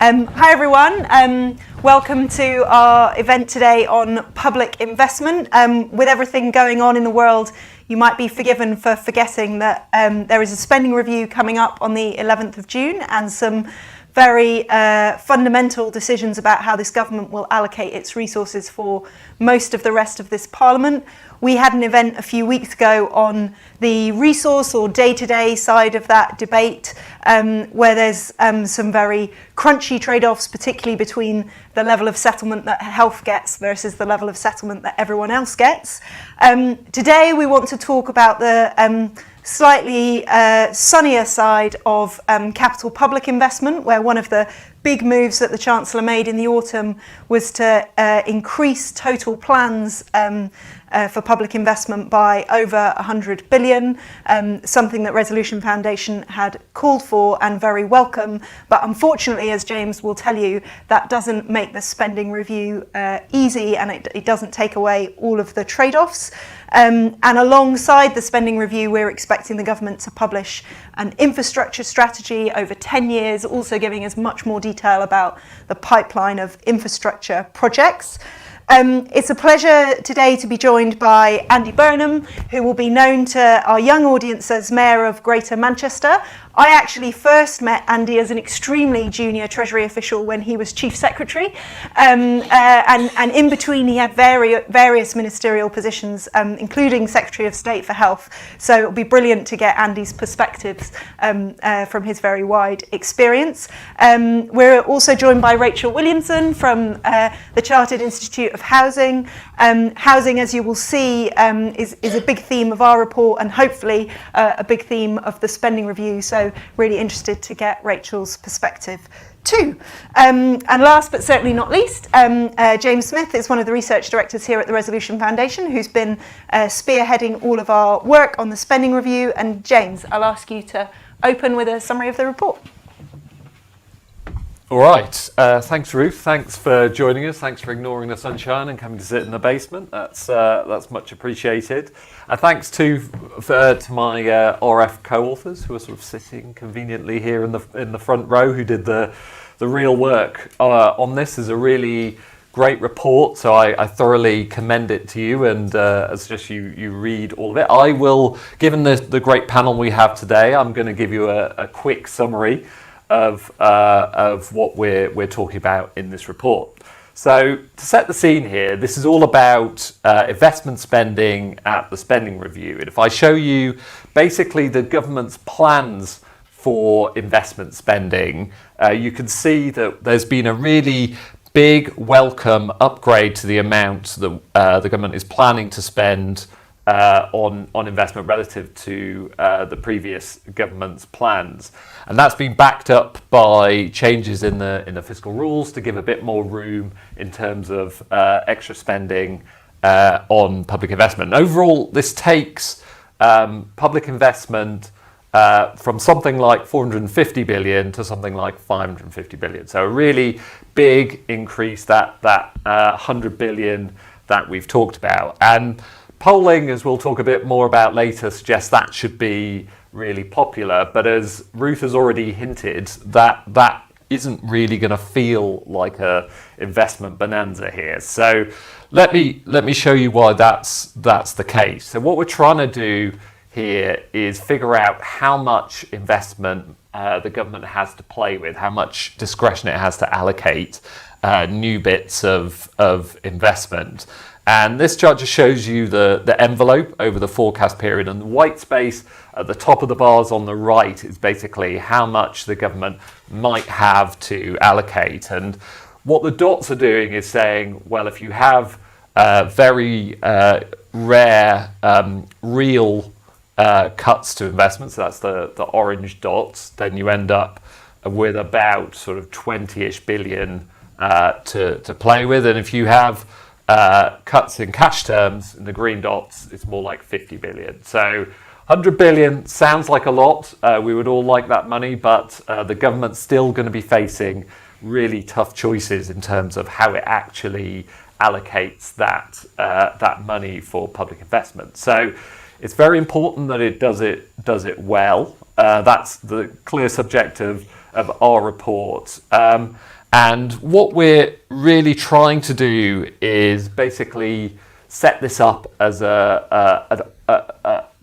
Hi everyone, welcome to our event today on public investment. With everything going on in the world, you might be forgiven for forgetting that there is a spending review coming up on the 11th of June and some very fundamental decisions about how this government will allocate its resources for most of the rest of this parliament. We had an event a few weeks ago on the resource or day-to-day side of that debate, where there's some very crunchy trade-offs, particularly between the level of settlement that health gets versus the level of settlement that everyone else gets. Today we want to talk about the slightly sunnier side of capital public investment, where one of the big moves that the Chancellor made in the autumn was to increase total plans for public investment by over 100 billion, something that Resolution Foundation had called for and very welcome. But unfortunately, as James will tell you, that doesn't make the spending review easy, and it doesn't take away all of the trade-offs. And alongside the spending review, we're expecting the government to publish an infrastructure strategy over 10 years, also giving us much more detail about the pipeline of infrastructure projects. It's a pleasure today to be joined by Andy Burnham, who will be known to our young audience as Mayor of Greater Manchester. I actually first met Andy as an extremely junior Treasury official when he was Chief Secretary, and in between he had various ministerial positions, including Secretary of State for Health. So it'll be brilliant to get Andy's perspectives from his very wide experience. We're also joined by Rachel Williamson from the Chartered Institute of Housing. Housing, as you will see, is a big theme of our report and hopefully a big theme of the spending review. So really interested to get Rachel's perspective too. And last but certainly not least, James Smith is one of the research directors here at the Resolution Foundation, who's been spearheading all of our work on the spending review. And James, I'll ask you to open with a summary of the report. All right, thanks Ruth, thanks for joining us, thanks for ignoring the sunshine and coming to sit in the basement, that's much appreciated. Thanks to my RF co-authors who are sort of sitting conveniently here in the front row, who did the real work on this. Is a really great report, so I thoroughly commend it to you, and as just you read all of it. I will, given the great panel we have today, I'm going to give you a quick summary of what we're talking about in this report. So to set the scene here, this is all about investment spending at the spending review. And if I show you basically the government's plans for investment spending, you can see that there's been a really big welcome upgrade to the amount that the government is planning to spend on investment relative to the previous government's plans, and that's been backed up by changes in the fiscal rules to give a bit more room in terms of extra spending on public investment. And overall, this takes public investment from something like 450 billion to something like 550 billion. So a really big increase, that 100 billion that we've talked about. And polling, as we'll talk a bit more about later, suggests that should be really popular. But as Ruth has already hinted, that isn't really going to feel like a investment bonanza here. So let me show you why that's the case. So what we're trying to do here is figure out how much investment the government has to play with, how much discretion it has to allocate new bits of investment. And this chart just shows you the envelope over the forecast period, and the white space at the top of the bars on the right is basically how much the government might have to allocate. And what the dots are doing is saying, well, if you have very rare real cuts to investments, so that's the orange dots, then you end up with about sort of 20-ish billion to play with. And if you have cuts in cash terms, in the green dots, it's more like 50 billion. So 100 billion sounds like a lot. We would all like that money, but the government's still going to be facing really tough choices in terms of how it actually allocates that money for public investment. So it's very important that it does it well. That's the clear subject of our report. And what we're really trying to do is basically set this up as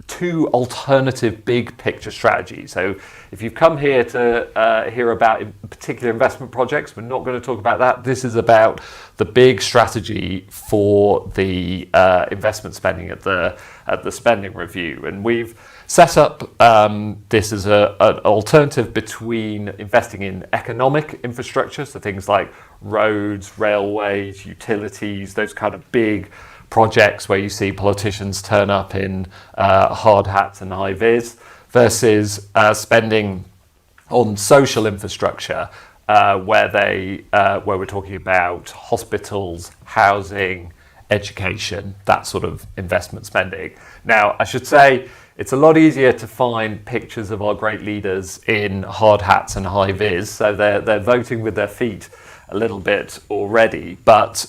two alternative big picture strategies. So if you've come here to hear about particular investment projects, we're not going to talk about that. This is about the big strategy for the investment spending at the spending review. And we've set up this as an alternative between investing in economic infrastructure, so things like roads, railways, utilities, those kind of big projects where you see politicians turn up in hard hats and high vis, versus spending on social infrastructure, where we're talking about hospitals, housing, education, that sort of investment spending. Now, I should say it's a lot easier to find pictures of our great leaders in hard hats and high vis, so they're voting with their feet a little bit already, but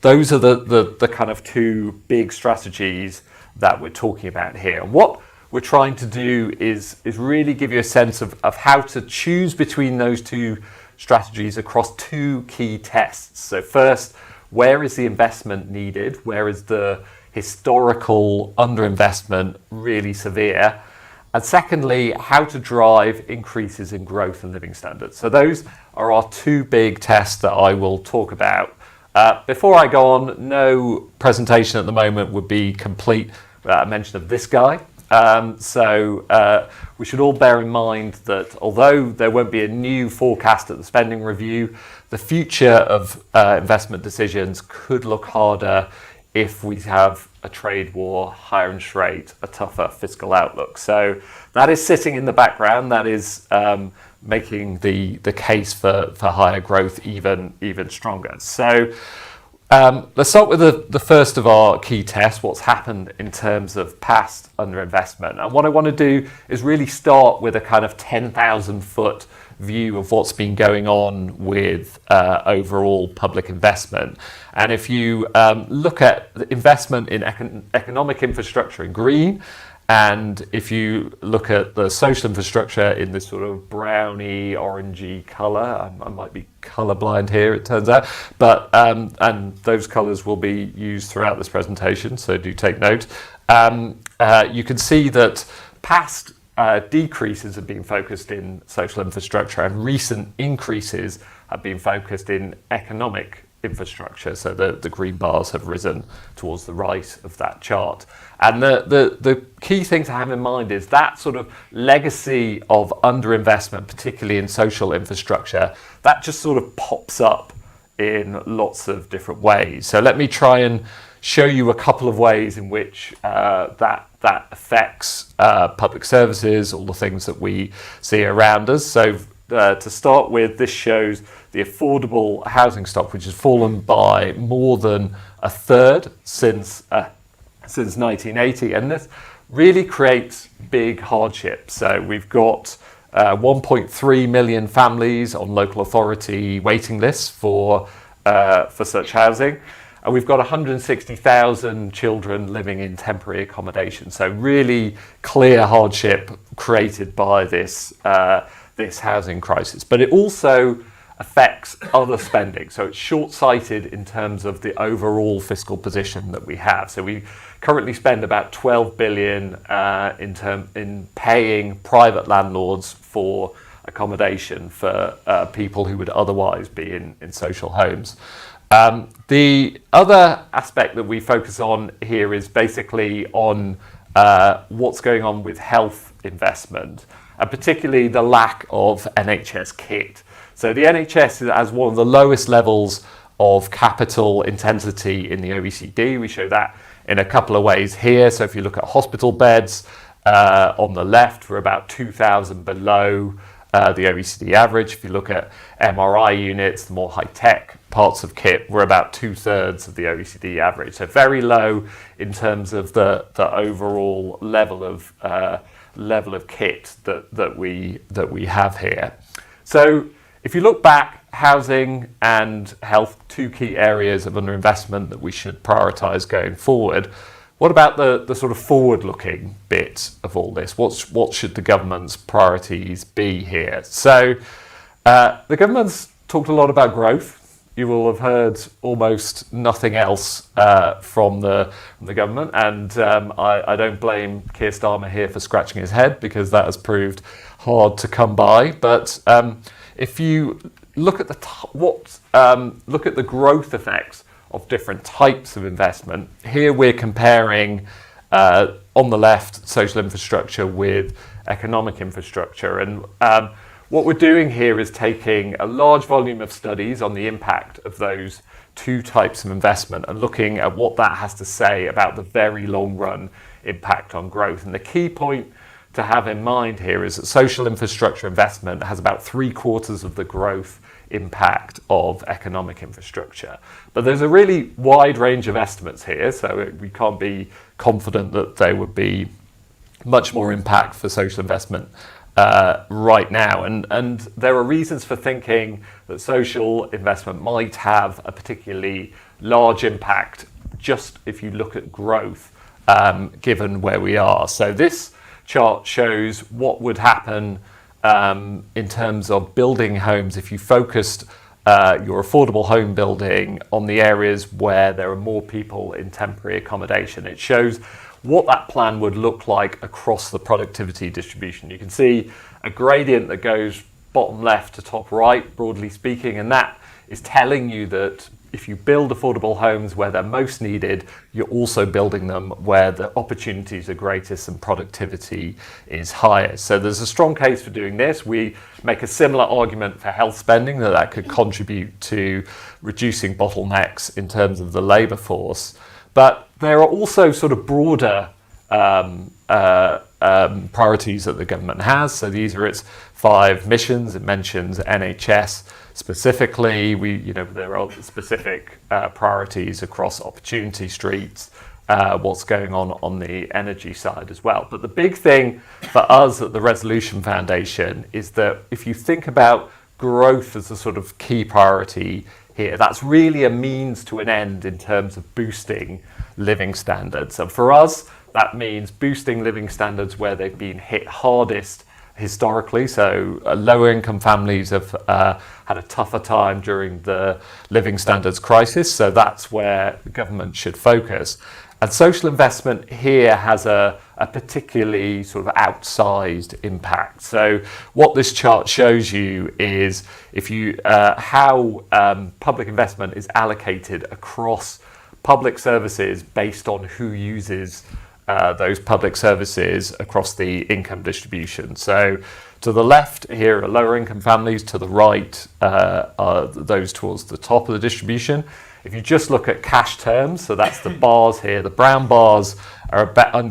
those are the kind of two big strategies that we're talking about here. And what we're trying to do is really give you a sense of how to choose between those two strategies across two key tests. So first, where is the investment needed? Where is the historical underinvestment really severe? And secondly, how to drive increases in growth and living standards. So those are our two big tests that I will talk about. Before I go on, no presentation at the moment would be complete without a mention of this guy. So we should all bear in mind that although there won't be a new forecast at the spending review, the future of investment decisions could look harder if we have a trade war, higher interest rate, a tougher fiscal outlook. So that is sitting in the background. That is making the case for higher growth even stronger. So let's start with the first of our key tests, what's happened in terms of past underinvestment. And what I want to do is really start with a kind of 10,000 foot view of what's been going on with overall public investment. And if you look at the investment in economic infrastructure in green, and if you look at the social infrastructure in this sort of browny, orangey colour, I might be colourblind here, it turns out, but and those colours will be used throughout this presentation, so do take note. You can see that past decreases have been focused in social infrastructure, and recent increases have been focused in economic infrastructure. So the green bars have risen towards the right of that chart. And the key thing to have in mind is that sort of legacy of underinvestment, particularly in social infrastructure, that just sort of pops up in lots of different ways. So let me try and show you a couple of ways in which that affects public services, all the things that we see around us. So to start with, this shows the affordable housing stock, which has fallen by more than a third since 1980, and this really creates big hardship. So we've got 1.3 million families on local authority waiting lists for such housing. And we've got 160,000 children living in temporary accommodation. So really clear hardship created by this housing crisis. But it also affects other spending. So it's short-sighted in terms of the overall fiscal position that we have. So we currently spend about 12 billion in paying private landlords for accommodation for people who would otherwise be in social homes. The other aspect that we focus on here is basically on what's going on with health investment, and particularly the lack of NHS kit. So the NHS has one of the lowest levels of capital intensity in the OECD. We show that in a couple of ways here. So if you look at hospital beds on the left, we're about 2,000 below the OECD average. If you look at MRI units, the more high-tech parts of kit, we're about 2/3 of the OECD average. So very low in terms of the overall level of kit that we have here. So if you look back, housing and health, two key areas of underinvestment that we should prioritise going forward. What about the sort of forward-looking bit of all this? What should the government's priorities be here? So The government's talked a lot about growth. You will have heard almost nothing else from the government, and I don't blame Keir Starmer here for scratching his head, because that has proved hard to come by. But if you look at look at the growth effects of different types of investment, here we're comparing on the left social infrastructure with economic infrastructure, and what we're doing here is taking a large volume of studies on the impact of those two types of investment and looking at what that has to say about the very long run impact on growth. And the key point to have in mind here is that social infrastructure investment has about 3/4 of the growth impact of economic infrastructure. But there's a really wide range of estimates here, so we can't be confident that there would be much more impact for social investment right now, and there are reasons for thinking that social investment might have a particularly large impact just if you look at growth, given where we are. So this chart shows what would happen in terms of building homes if you focused your affordable home building on the areas where there are more people in temporary accommodation. It shows what that plan would look like across the productivity distribution. You can see a gradient that goes bottom left to top right, broadly speaking, and that is telling you that if you build affordable homes where they're most needed, you're also building them where the opportunities are greatest and productivity is highest. So there's a strong case for doing this. We make a similar argument for health spending, that could contribute to reducing bottlenecks in terms of the labour force. But there are also sort of broader priorities that the government has. So these are its 5 missions. It mentions NHS specifically. There are specific priorities across opportunity streets, what's going on the energy side as well. But the big thing for us at the Resolution Foundation is that if you think about growth as a sort of key priority here, that's really a means to an end in terms of boosting living standards. And for us, that means boosting living standards where they've been hit hardest historically. So lower income families have had a tougher time during the living standards crisis. So that's where the government should focus. And social investment here has a particularly sort of outsized impact. So what this chart shows you is how public investment is allocated across public services based on who uses those public services across the income distribution. So to the left here are lower income families, to the right are those towards the top of the distribution. If you just look at cash terms, so that's the bars here, the brown bars are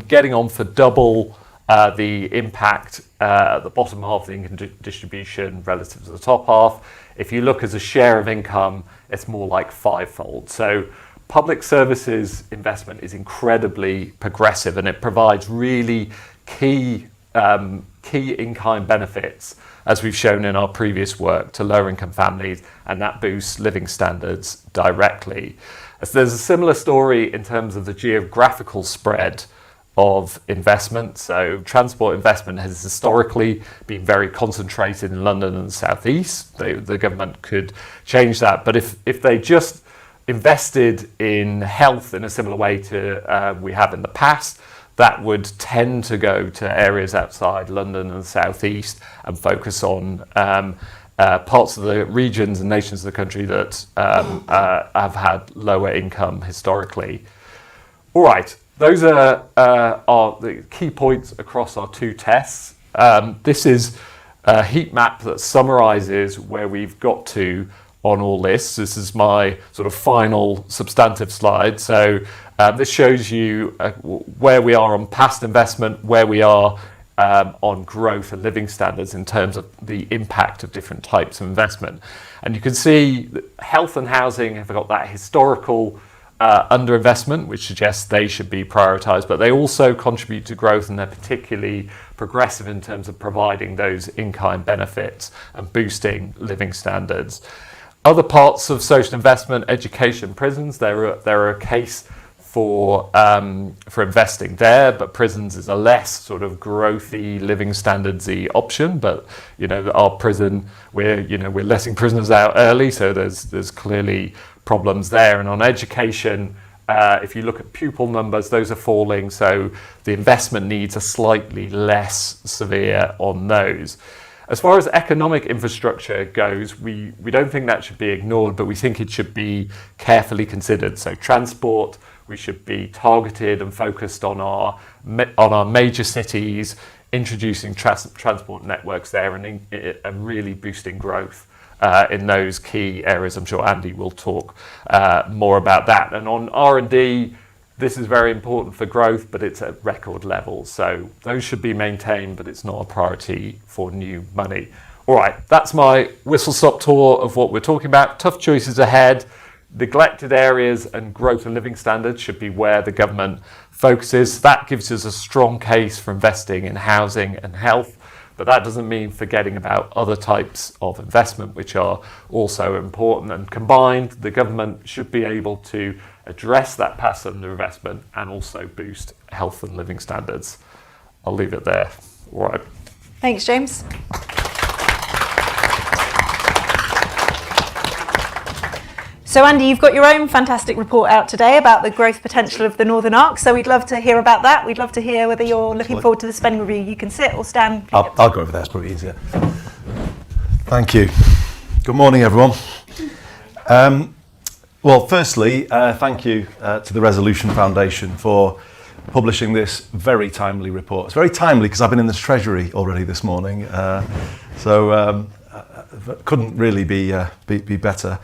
getting on for double the impact at the bottom half of the income distribution relative to the top half. If you look as a share of income, it's more like 5-fold. So public services investment is incredibly progressive, and it provides really key in-kind benefits, as we've shown in our previous work, to lower income families, and that boosts living standards directly. So there's a similar story in terms of the geographical spread of investment. So transport investment has historically been very concentrated in London and the South East. The government could change that, but if they just invested in health in a similar way to we have in the past, that would tend to go to areas outside London and the South East and focus on parts of the regions and nations of the country that have had lower income historically. All right, those are the key points across our 2 tests. This is a heat map that summarises where we've got to on all this. This is my sort of final substantive slide. So this shows you where we are on past investment, where we are on growth and living standards in terms of the impact of different types of investment. And you can see that health and housing have got that historical underinvestment, which suggests they should be prioritised, but they also contribute to growth, and they're particularly progressive in terms of providing those in-kind benefits and boosting living standards. Other parts of social investment, education, prisons, there are a case for investing there, but prisons is a less sort of growthy, living standardsy option. But our prison, we're letting prisoners out early, so there's clearly problems there. And on education, if you look at pupil numbers, those are falling, so the investment needs are slightly less severe on those. As far as economic infrastructure goes, we don't think that should be ignored, but we think it should be carefully considered. So transport, we should be targeted and focused on our major cities, introducing transport networks there and really boosting growth in those key areas. I'm sure Andy will talk more about that. And on R&D, this is very important for growth, but it's at record levels. So those should be maintained, but it's not a priority for new money. All right, that's my whistle-stop tour of what we're talking about. Tough choices ahead. Neglected areas and growth and living standards should be where the government focuses. That gives us a strong case for investing in housing and health, but that doesn't mean forgetting about other types of investment, which are also important. And combined, the government should be able to address that passive underinvestment and also boost health and living standards. I'll leave it there. All right. Thanks, James. So Andy, you've got your own fantastic report out today about the growth potential of the Northern Arc, so we'd love to hear about that. We'd love to hear whether you're looking forward to the spending review. You can sit or stand. I'll go over there, it's probably easier. Thank you. Good morning, everyone. Well, firstly, thank you to the Resolution Foundation for publishing this very timely report. It's very timely because I've been in the Treasury already this morning, so couldn't really be better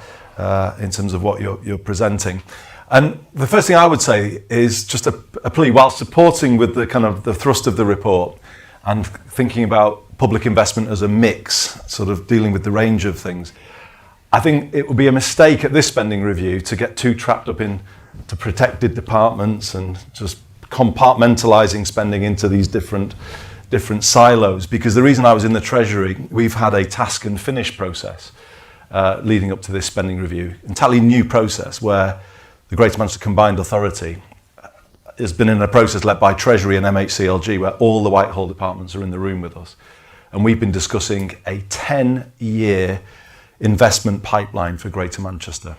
in terms of what you're presenting. And the first thing I would say is just a plea, while supporting with the kind of the thrust of the report and thinking about public investment as a mix, sort of dealing with the range of things. I think it would be a mistake at this spending review to get too trapped up in to protected departments and just compartmentalising spending into these different silos, because the reason I was in the Treasury, we've had a task and finish process leading up to this spending review, entirely new process where the Greater Manchester Combined Authority has been in a process led by Treasury and MHCLG where all the Whitehall departments are in the room with us, and we've been discussing a 10-year investment pipeline for Greater Manchester.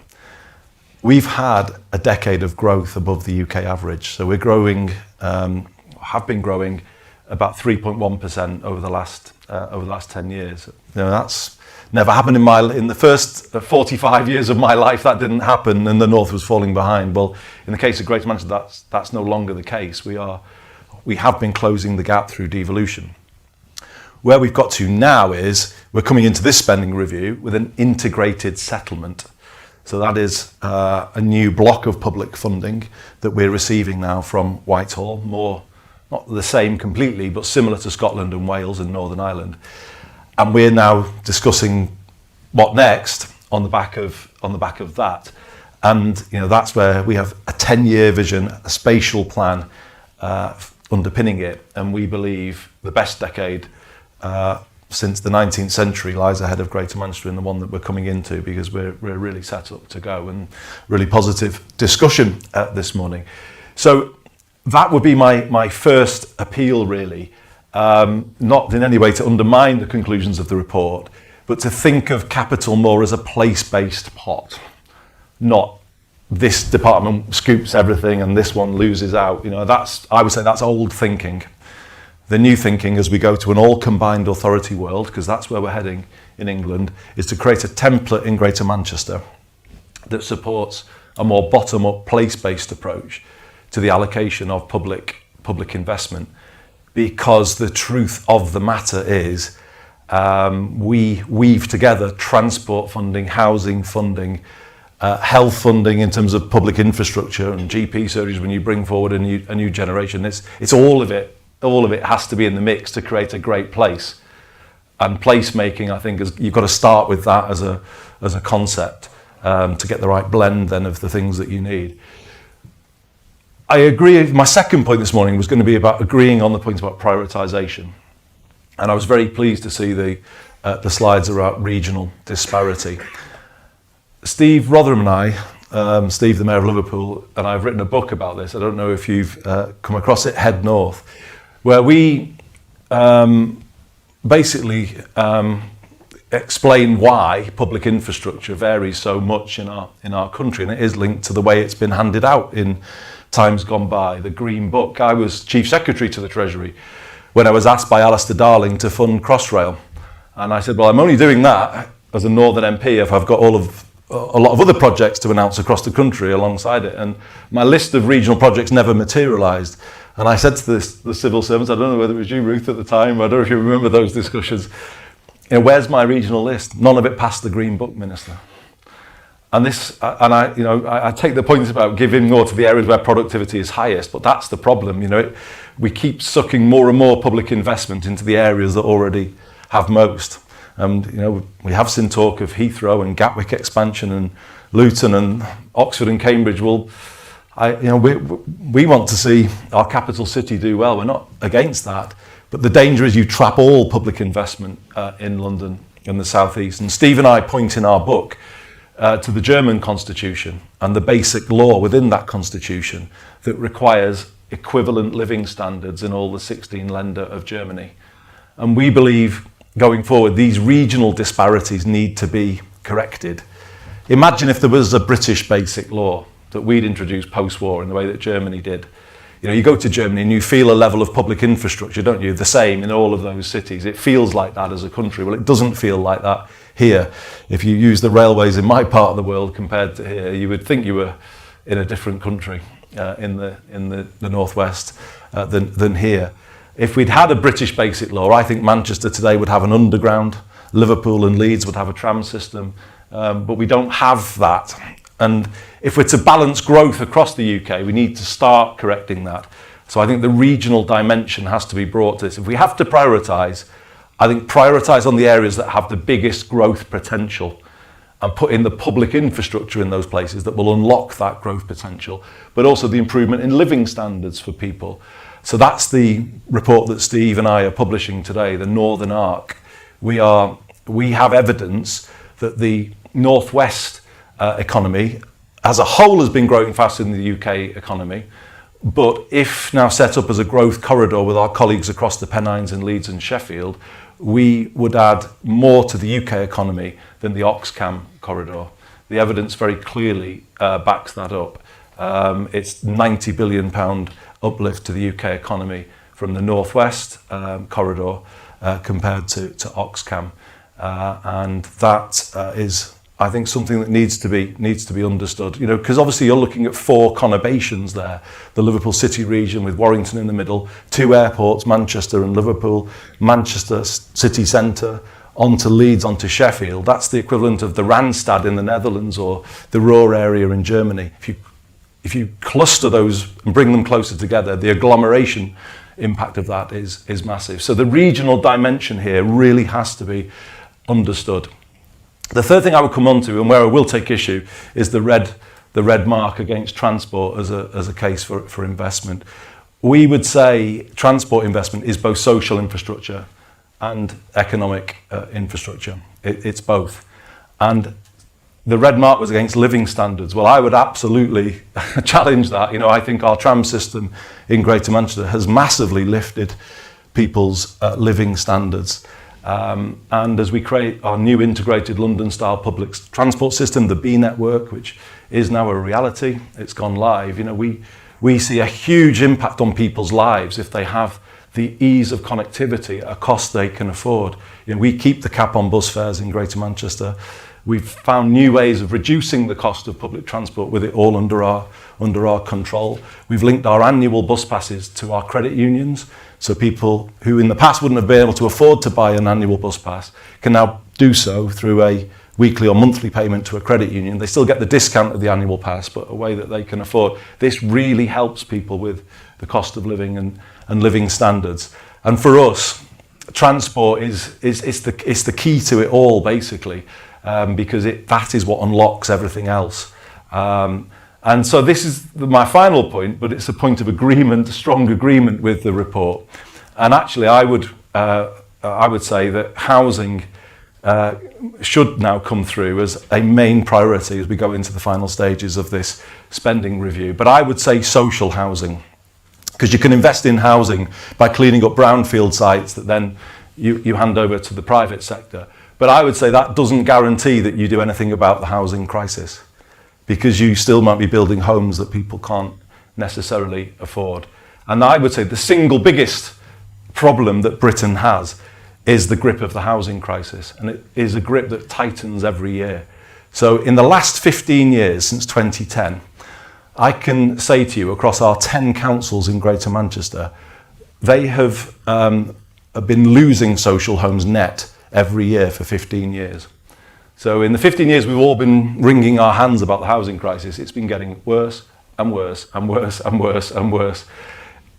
We've had a decade of growth above the UK average, so we're growing, have been growing about 3.1% over the last 10 years. That's never happened in the first 45 years of my life. That didn't happen, and the North was falling behind. Well, in the case of Greater Manchester, that's no longer the case. We have been closing the gap through devolution. Where we've got to now is we're coming into this spending review with an integrated settlement. So that is a new block of public funding that we're receiving now from Whitehall, more not the same completely, but similar to Scotland and Wales and Northern Ireland. And we're now discussing what next on the back of that. And that's where we have a 10-year vision, a spatial plan underpinning it, and we believe the best decade since the 19th century lies ahead of Greater Manchester in the one that we're coming into, because we're really set up to go, and really positive discussion this morning. So that would be my first appeal, really. Not in any way to undermine the conclusions of the report, but to think of capital more as a place-based pot, not this department scoops everything and this one loses out. I would say that's old thinking. The new thinking as we go to an all-combined authority world, because that's where we're heading in England, is to create a template in Greater Manchester that supports a more bottom-up, place-based approach to the allocation of public investment. Because the truth of the matter is we weave together transport funding, housing funding, health funding in terms of public infrastructure and GP surgeries when you bring forward a new generation. It's all of it. All of it has to be in the mix to create a great place. And placemaking, I think, you've got to start with that as a concept to get the right blend then of the things that you need. I agree. My second point this morning was going to be about agreeing on the point about prioritisation. And I was very pleased to see the slides about regional disparity. Steve Rotherham and I Steve, the Mayor of Liverpool, and I've written a book about this. I don't know if you've come across it, Head North, where we basically explain why public infrastructure varies so much in our country, and it is linked to the way it's been handed out in times gone by. The Green Book. I was Chief Secretary to the Treasury when I was asked by Alistair Darling to fund Crossrail, and I said, well, I'm only doing that as a Northern MP if I've got a lot of other projects to announce across the country alongside it, and my list of regional projects never materialised. And I said to the civil servants, I don't know whether it was you, Ruth, at the time, I don't know if you remember those discussions, where's my regional list? None of it passed the Green Book, Minister. And I take the points about giving more to the areas where productivity is highest, but that's the problem. We keep sucking more and more public investment into the areas that already have most. And we have seen talk of Heathrow and Gatwick expansion and Luton and Oxford and Cambridge. Well, we want to see our capital city do well. We're not against that, but the danger is you trap all public investment in London and the South East. And Steve and I point in our book to the German constitution and the basic law within that constitution that requires equivalent living standards in all the 16 Länder of Germany. And we believe going forward these regional disparities need to be corrected. Imagine if there was a British basic law that we'd introduced post-war in the way that Germany did. You go to Germany and you feel a level of public infrastructure, don't you? The same in all of those cities. It feels like that as a country. Well, it doesn't feel like that here. If you use the railways in my part of the world compared to here, you would think you were in a different country in the northwest than here. If we'd had a British basic law, I think Manchester today would have an underground, Liverpool and Leeds would have a tram system, but we don't have that. And if we're to balance growth across the UK, we need to start correcting that. So I think the regional dimension has to be brought to this. If we have to prioritise, I think prioritise on the areas that have the biggest growth potential and put in the public infrastructure in those places that will unlock that growth potential, but also the improvement in living standards for people. So that's the report that Steve and I are publishing today, the Northern Arc. We have evidence that the Northwest economy as a whole has been growing faster than the UK economy, but if now set up as a growth corridor with our colleagues across the Pennines in Leeds and Sheffield, we would add more to the UK economy than the Oxcam corridor. The evidence very clearly backs that up. It's £90 billion uplift to the UK economy from the Northwest corridor compared to Oxcam, and that is, I think, something that needs to be understood. Because obviously you're looking at four conurbations there: the Liverpool City region with Warrington in the middle, two airports, Manchester and Liverpool, Manchester city centre, onto Leeds, onto Sheffield. That's the equivalent of the Randstad in the Netherlands or the Ruhr area in Germany. If you cluster those and bring them closer together, the agglomeration impact of that is massive. So the regional dimension here really has to be understood. The third thing I would come on to, and where I will take issue, is the red mark against transport as a case for investment. We would say transport investment is both social infrastructure and economic infrastructure. It's both. And the red mark was against living standards. Well, I would absolutely challenge that. I think our tram system in Greater Manchester has massively lifted people's living standards. And as we create our new integrated London-style public transport system, the B network, which is now a reality, it's gone live, we see a huge impact on people's lives if they have the ease of connectivity at a cost they can afford. We keep the cap on bus fares in Greater Manchester. We've found new ways of reducing the cost of public transport with it all under our control. We've linked our annual bus passes to our credit unions, so people who in the past wouldn't have been able to afford to buy an annual bus pass can now do so through a weekly or monthly payment to a credit union. They still get the discount of the annual pass, but a way that they can afford. This really helps people with the cost of living and living standards. And for us, transport is the key to it all, basically. Because that is what unlocks everything else. And so this is my final point, but it's a point of agreement, a strong agreement with the report. And actually I would say that housing should now come through as a main priority as we go into the final stages of this spending review. But I would say social housing, because you can invest in housing by cleaning up brownfield sites that then you hand over to the private sector. But I would say that doesn't guarantee that you do anything about the housing crisis, because you still might be building homes that people can't necessarily afford. And I would say the single biggest problem that Britain has is the grip of the housing crisis, and it is a grip that tightens every year. So in the last 15 years, since 2010, I can say to you, across our 10 councils in Greater Manchester, they have been losing social homes net every year for 15 years. So in the 15 years we've all been wringing our hands about the housing crisis, it's been getting worse and worse and worse and worse and worse.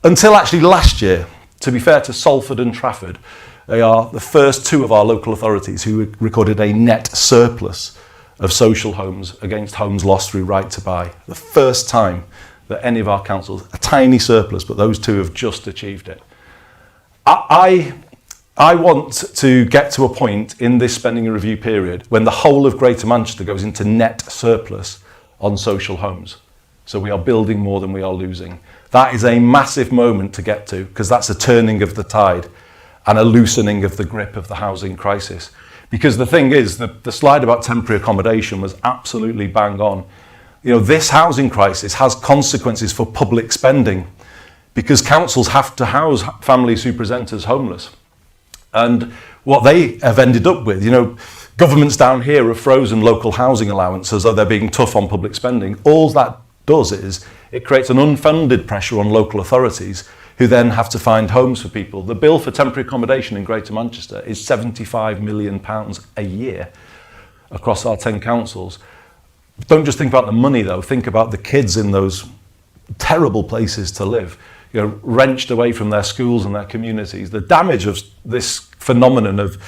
Until actually last year, to be fair to Salford and Trafford, they are the first two of our local authorities who recorded a net surplus of social homes against homes lost through right to buy. The first time that any of our councils, a tiny surplus, but those two have just achieved it. I want to get to a point in this spending review period when the whole of Greater Manchester goes into net surplus on social homes. So we are building more than we are losing. That is a massive moment to get to, because that's a turning of the tide and a loosening of the grip of the housing crisis. Because the thing is, the slide about temporary accommodation was absolutely bang on. You know, this housing crisis has consequences for public spending, because councils have to house families who present as homeless. And what they have ended up with, you know, governments down here have frozen local housing allowances, as though they're being tough on public spending. All that does is it creates an unfunded pressure on local authorities, who then have to find homes for people. The bill for temporary accommodation in Greater Manchester is £75 million a year across our 10 councils. Don't just think about the money though, think about the kids in those terrible places to live, you know, wrenched away from their schools and their communities. The damage of this phenomenon of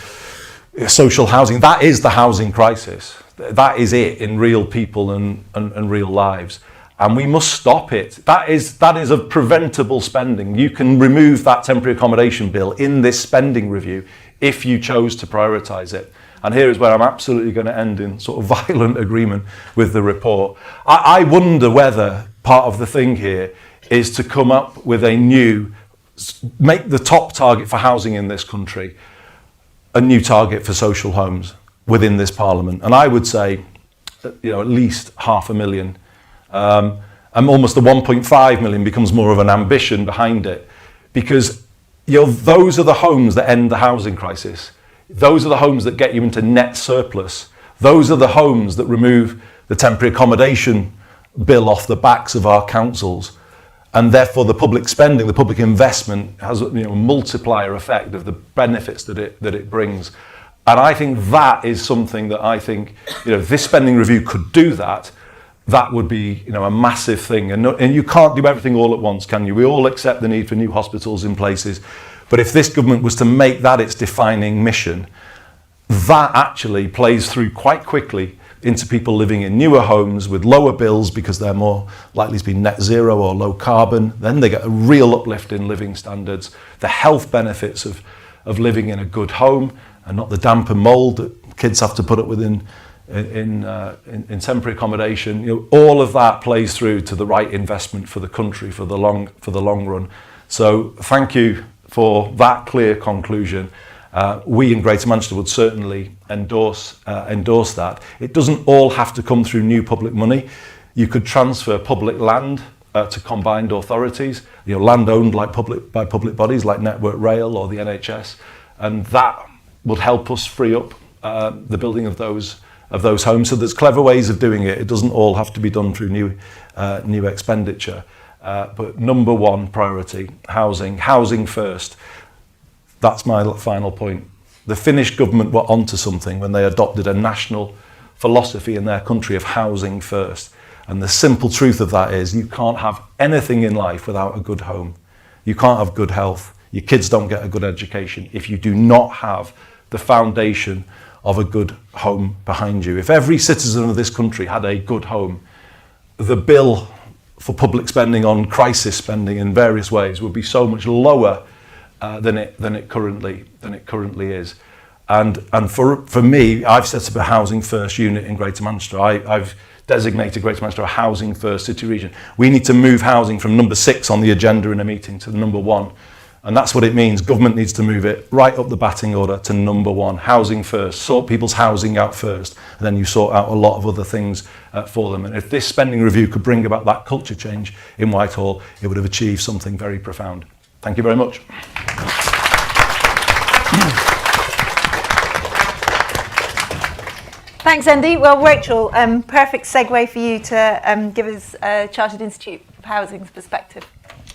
social housing, that is the housing crisis. That is it in real people and real lives. And we must stop it. That is a preventable spending. You can remove that temporary accommodation bill in this spending review if you chose to prioritise it. And here is where I'm absolutely going to end in sort of violent agreement with the report. I wonder whether part of the thing here is to come up with a new, make the top target for housing in this country a new target for social homes within this Parliament. And I would say, you know, at least 500,000. And almost the 1.5 million becomes more of an ambition behind it, because, you know, those are the homes that end the housing crisis. Those are the homes that get you into net surplus. Those are the homes that remove the temporary accommodation bill off the backs of our councils. And therefore the public spending, the public investment has, you know, a multiplier effect of the benefits that it brings. And I think that is something that I think, you know, if this spending review could do that, that would be, you know, a massive thing. And you can't do everything all at once, can you? We all accept the need for new hospitals in places. But if this government was to make that its defining mission, that actually plays through quite quickly into people living in newer homes with lower bills, because they're more likely to be net zero or low carbon. Then they get a real uplift in living standards, the health benefits of living in a good home, and not the damp and mould that kids have to put up with in temporary accommodation. You know, all of that plays through to the right investment for the country for the long run. So thank you for that clear conclusion. We in Greater Manchester would certainly endorse that. It doesn't all have to come through new public money. You could transfer public land to combined authorities, you know, land owned by public bodies like Network Rail or the NHS, and that would help us free up the building of those homes. So there's clever ways of doing it. It doesn't all have to be done through new expenditure. But number one priority, housing first. That's my final point. The Finnish government were onto something when they adopted a national philosophy in their country of housing first. And the simple truth of that is you can't have anything in life without a good home. You can't have good health. Your kids don't get a good education if you do not have the foundation of a good home behind you. If every citizen of this country had a good home, the bill for public spending on crisis spending in various ways would be so much lower than it currently is. And for me, I've set up a housing first unit in Greater Manchester. I've designated Greater Manchester a housing first city region. We need to move housing from number 6 on the agenda in a meeting to the number 1. And that's what it means. Government needs to move it right up the batting order to number 1. Housing first. Sort people's housing out first. And then you sort out a lot of other things for them. And if this spending review could bring about that culture change in Whitehall, it would have achieved something very profound. Thank you very much. Thanks, Andy. Well, Rachel, perfect segue for you to give us Chartered Institute of Housing's perspective.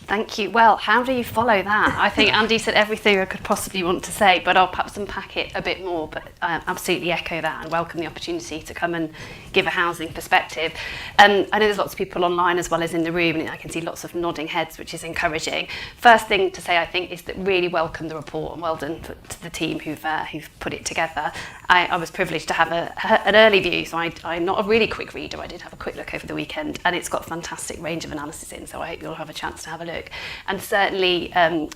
Thank you. Well, how do you follow that? I think Andy said everything I could possibly want to say, but I'll perhaps unpack it a bit more. But I absolutely echo that and welcome the opportunity to come and give a housing perspective. I know there's lots of people online as well as in the room, and I can see lots of nodding heads, which is encouraging. First thing to say, I think, is that really welcome the report and well done to the team who've put it together. I was privileged to have an early view, so I'm not a really quick reader. I did have a quick look over the weekend, and it's got a fantastic range of analysis in, so I hope you'll have a chance to have a look. And certainly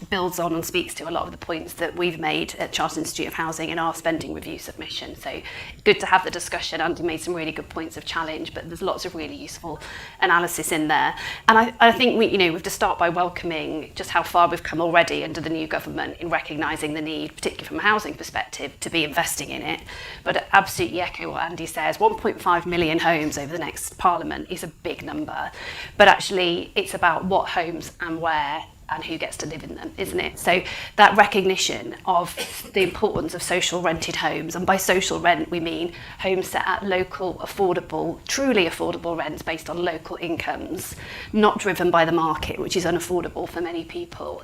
builds on and speaks to a lot of the points that we've made at Chartered Institute of Housing in our spending review submission. So good to have the discussion. Andy made some really good points of challenge, but there's lots of really useful analysis in there. And I think we have to start by welcoming just how far we've come already under the new government in recognising the need, particularly from a housing perspective, to be investing in it. But I absolutely echo what Andy says. 1.5 million homes over the next Parliament is a big number, but actually it's about what homes and where and who gets to live in them, isn't it? So that recognition of the importance of social rented homes, and by social rent we mean homes set at local, affordable, truly affordable rents based on local incomes, not driven by the market, which is unaffordable for many people.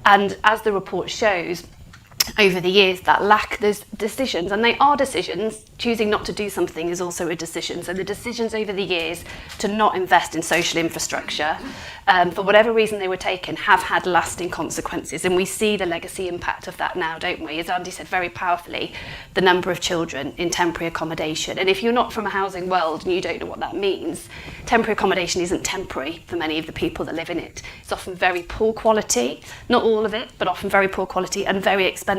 And as the report shows, over the years, that lack, there's decisions, and they are decisions. Choosing not to do something is also a decision. So the decisions over the years to not invest in social infrastructure, for whatever reason they were taken, have had lasting consequences. And we see the legacy impact of that now, don't we? As Andy said very powerfully, the number of children in temporary accommodation. And if you're not from a housing world and you don't know what that means, temporary accommodation isn't temporary for many of the people that live in it. It's often very poor quality, not all of it, but often very poor quality and very expensive.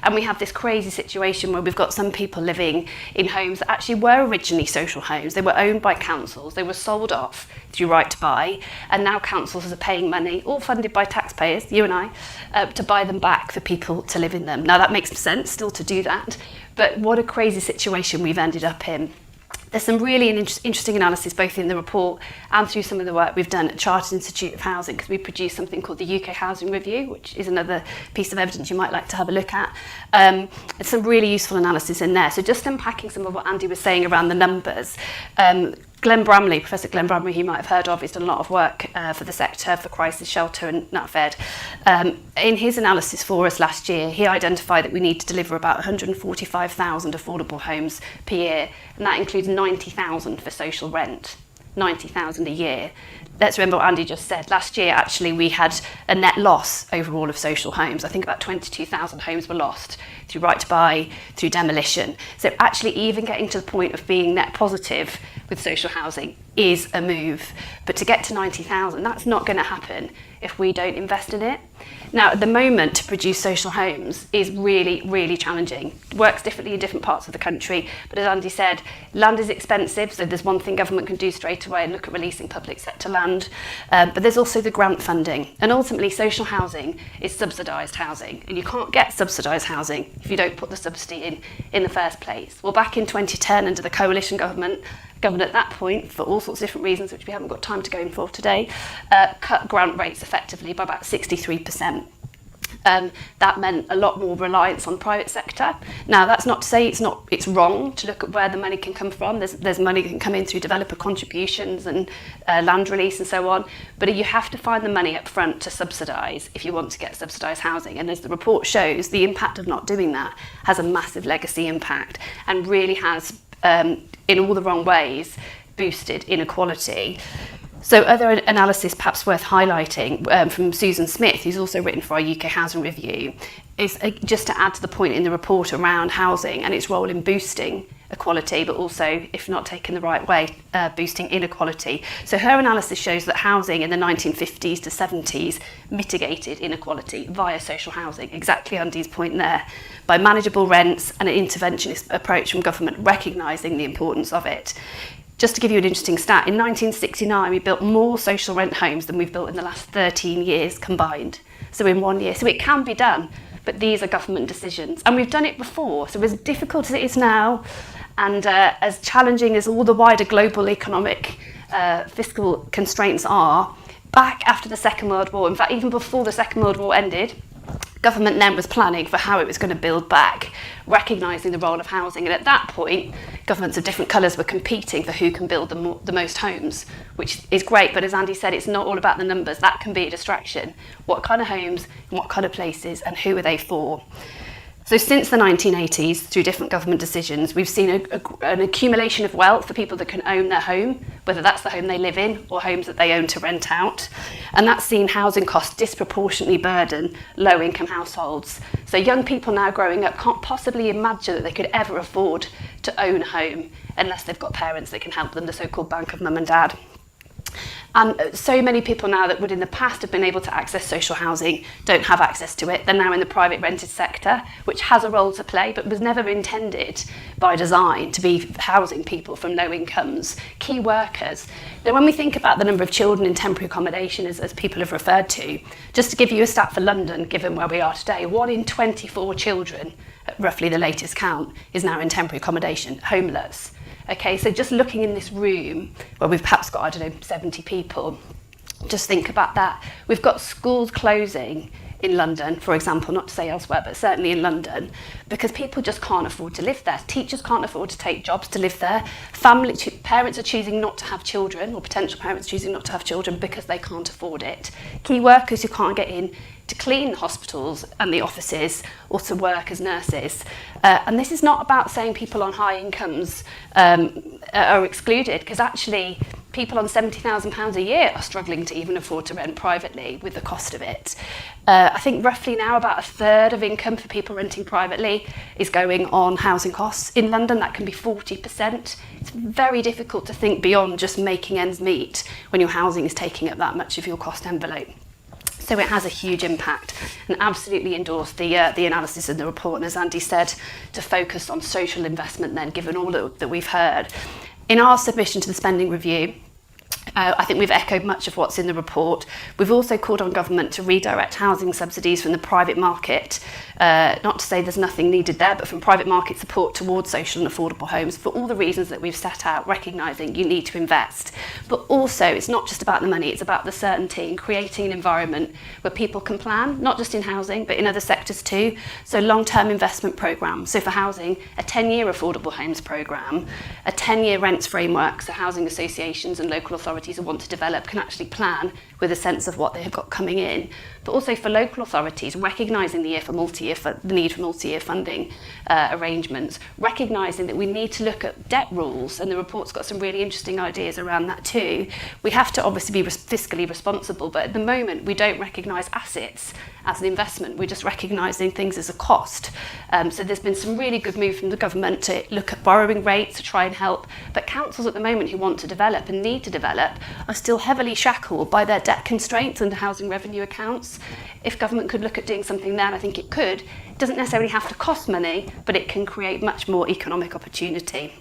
And we have this crazy situation where we've got some people living in homes that actually were originally social homes. They were owned by councils, they were sold off through right to buy, and now councils are paying money, all funded by taxpayers, you and I, to buy them back for people to live in them. Now that makes sense still to do that, but what a crazy situation we've ended up in. There's some really interesting analysis both in the report and through some of the work we've done at Chartered Institute of Housing, because we produced something called the UK Housing Review, which is another piece of evidence you might like to have a look at. There's some really useful analysis in there. So just unpacking some of what Andy was saying around the numbers. Professor Glenn Bramley, who you might have heard of, has done a lot of work for the sector, for Crisis Shelter and NatFed. In his analysis for us last year, he identified that we need to deliver about 145,000 affordable homes per year, and that includes 90,000 for social rent, 90,000 a year. Let's remember what Andy just said. Last year, actually, we had a net loss overall of social homes. I think about 22,000 homes were lost through right to buy, through demolition. So actually even getting to the point of being net positive with social housing is a move. But to get to 90,000, that's not going to happen if we don't invest in it. Now, at the moment, to produce social homes is really, really challenging. It works differently in different parts of the country, but as Andy said, land is expensive, so there's one thing government can do straight away and look at releasing public sector land, but there's also the grant funding. And ultimately, social housing is subsidised housing, and you can't get subsidised housing if you don't put the subsidy in the first place. Well, back in 2010, under the coalition government at that point, for all sorts of different reasons, which we haven't got time to go in for today, cut grant rates effectively by about 63%. That meant a lot more reliance on the private sector. Now, that's not to say it's wrong to look at where the money can come from. There's money that can come in through developer contributions and land release and so on, but you have to find the money up front to subsidise if you want to get subsidised housing. And as the report shows, the impact of not doing that has a massive legacy impact and really has, in all the wrong ways, boosted inequality. So other analysis perhaps worth highlighting from Susan Smith, who's also written for our UK Housing Review, is just to add to the point in the report around housing and its role in boosting equality, but also, if not taken the right way, boosting inequality. So her analysis shows that housing in the 1950s to 70s mitigated inequality via social housing, exactly Andy's point there, by manageable rents and an interventionist approach from government recognising the importance of it. Just to give you an interesting stat, in 1969 we built more social rent homes than we've built in the last 13 years combined. So in 1 year. So it can be done, but these are government decisions. And we've done it before, so as difficult as it is now, and as challenging as all the wider global economic fiscal constraints are, back after the Second World War, in fact even before the Second World War ended, government then was planning for how it was going to build back, recognising the role of housing. And at that point, governments of different colours were competing for who can build the most homes, which is great. But as Andy said, it's not all about the numbers. That can be a distraction. What kind of homes, in what kind of places, and who are they for? So since the 1980s, through different government decisions, we've seen an accumulation of wealth for people that can own their home, whether that's the home they live in or homes that they own to rent out. And that's seen housing costs disproportionately burden low-income households. So young people now growing up can't possibly imagine that they could ever afford to own a home unless they've got parents that can help them, the so-called bank of mum and dad. And so many people now that would in the past have been able to access social housing don't have access to it. They're now in the private rented sector, which has a role to play, but was never intended by design to be housing people from low incomes, key workers. Now, when we think about the number of children in temporary accommodation, as people have referred to, just to give you a stat for London, given where we are today, 1 in 24 children, at roughly the latest count, is now in temporary accommodation, homeless. Okay, so just looking in this room, where we've perhaps got, 70 people, just think about that. We've got schools closing in London, for example, not to say elsewhere, but certainly in London, because people just can't afford to live there. Teachers can't afford to take jobs to live there. Parents are choosing not to have children, or potential parents choosing not to have children because they can't afford it. Key workers who can't get in to clean the hospitals and the offices or to work as nurses. And this is not about saying people on high incomes are excluded, because actually people on £70,000 a year are struggling to even afford to rent privately with the cost of it. I think roughly now about a third of income for people renting privately is going on housing costs. In London, that can be 40%. It's very difficult to think beyond just making ends meet when your housing is taking up that much of your cost envelope. So it has a huge impact, and absolutely endorse the analysis in the report, and as Andy said, to focus on social investment then, given all that we've heard. In our submission to the spending review, I think we've echoed much of what's in the report. We've also called on government to redirect housing subsidies from the private market, not to say there's nothing needed there, but from private market support towards social and affordable homes for all the reasons that we've set out, recognising you need to invest. But also, it's not just about the money, it's about the certainty and creating an environment where people can plan, not just in housing, but in other sectors too. So long-term investment programmes. So for housing, a 10-year affordable homes programme, a 10-year rents framework, so housing associations and local authorities who want to develop can actually plan with a sense of what they have got coming in. But also for local authorities, recognising the need for multi-year funding arrangements, recognising that we need to look at debt rules, and the report's got some really interesting ideas around that too. We have to obviously be fiscally responsible, but at the moment we don't recognise assets as an investment. We're just recognising things as a cost. So there's been some really good move from the government to look at borrowing rates to try and help, but councils at the moment who want to develop and need to develop are still heavily shackled by their debt constraints under housing revenue accounts. If government could look at doing something there, I think it could. It doesn't necessarily have to cost money, but it can create much more economic opportunity.